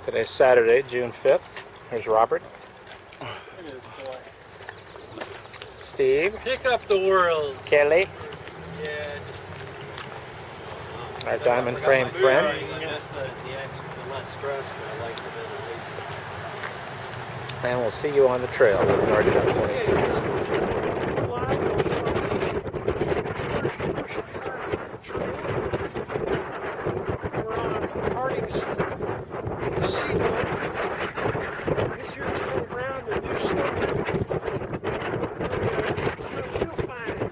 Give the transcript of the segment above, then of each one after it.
Today's Saturday, June 5th. Here's Robert. It is, boy. Steve. Pick up the world. Kelly. Yeah, just... Our diamond frame friend. I guess the less stress, but I like the better. And we'll see you on the trail. We've already done 22. Seavo. This year is going around the new stuff. Real fine.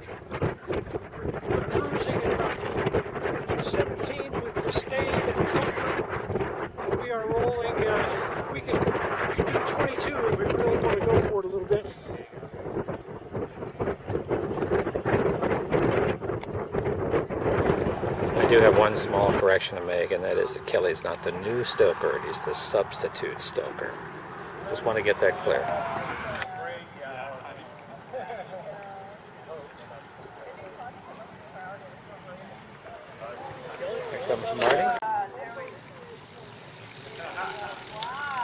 We're cruising at about 17 with disdain and comfort. We are rolling. We can do 22 if we really want to go for it a little bit. I do have one small correction to make, and that is that Kelly's not the new stoker, he's the substitute stoker. Just want to get that clear. Here comes Marty.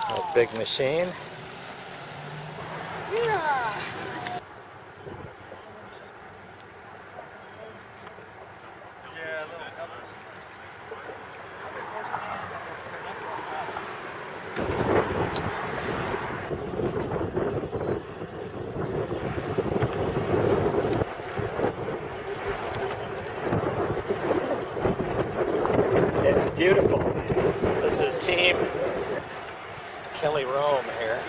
A big machine. It's beautiful. This is Team Kelly Rome here.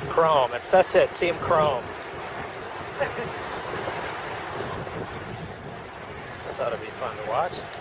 Chrome. That's it. Team Chrome. This ought to be fun to watch.